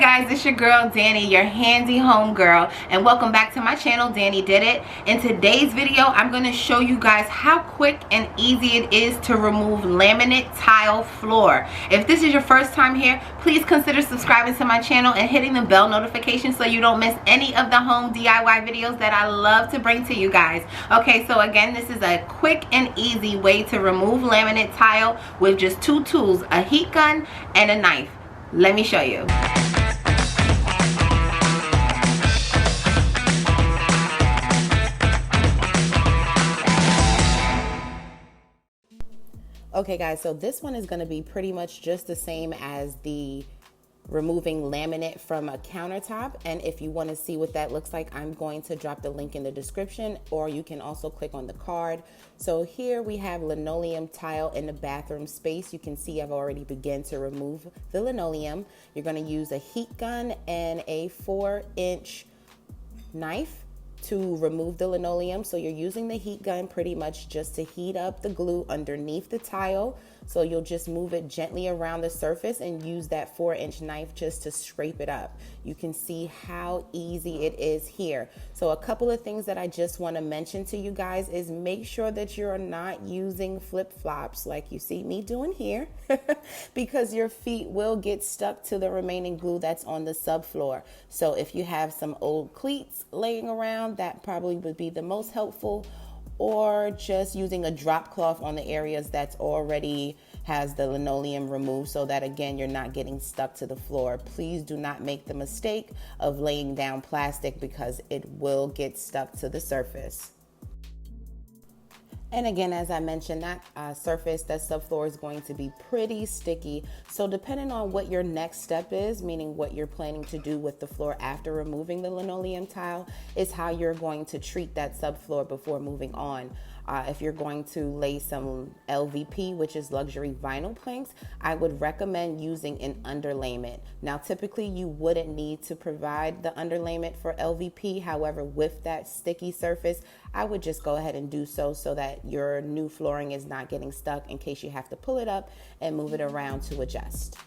guys, it's your girl Danny, your handy home girl, and welcome back to my channel, Danny Did It. In today's video, I'm going to show you guys how quick and easy it is to remove laminate tile floor. If this is your first time here, please consider subscribing to my channel and hitting the bell notification so you don't miss any of the home DIY videos that I love to bring to you guys. Okay, so again, this is a quick and easy way to remove laminate tile with just two tools, a heat gun and a knife. Let me show you. Okay guys, so this one is going to be pretty much just the same as the removing laminate from a countertop, and if you want to see what that looks like, I'm going to drop the link in the description, or you can also click on the card. So here we have linoleum tile in the bathroom space. You can see I've already begun to remove the linoleum. You're going to use a heat gun and a 4-inch knife to remove the linoleum. So you're using the heat gun pretty much just to heat up the glue underneath the tile. So you'll just move it gently around the surface and use that 4-inch knife just to scrape it up. You can see how easy it is here. So a couple of things that I just want to mention to you guys is make sure that you're not using flip-flops like you see me doing here because your feet will get stuck to the remaining glue that's on the subfloor. So if you have some old cleats laying around, that probably would be the most helpful, or just using a drop cloth on the areas that's already has the linoleum removed so that again you're not getting stuck to the floor. Please do not make the mistake of laying down plastic because it will get stuck to the surface. And again, as I mentioned, that surface, that subfloor is going to be pretty sticky. So depending on what your next step is, meaning what you're planning to do with the floor after removing the linoleum tile, is how you're going to treat that subfloor before moving on. If you're going to lay some LVP, which is luxury vinyl planks, I would recommend using an underlayment. Now, typically you wouldn't need to provide the underlayment for LVP. However, with that sticky surface, I would just go ahead and do so that your new flooring is not getting stuck in case you have to pull it up and move it around to adjust.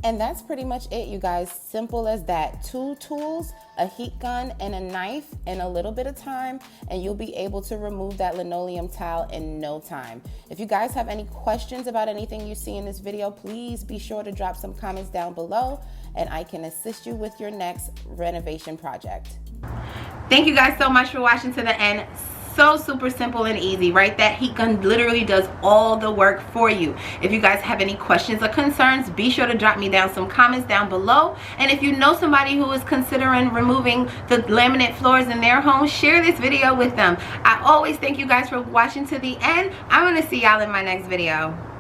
And that's pretty much it, you guys. Simple as that. 2 tools, a heat gun and a knife, and a little bit of time, and you'll be able to remove that linoleum tile in no time. If you guys have any questions about anything you see in this video, please be sure to drop some comments down below, and I can assist you with your next renovation project. Thank you guys so much for watching to the end. So super simple and easy, right? That heat gun literally does all the work for you. If you guys have any questions or concerns, be sure to drop me down some comments down below. And if you know somebody who is considering removing the laminate floors in their home, share this video with them. I always thank you guys for watching to the end. I'm going to see y'all in my next video.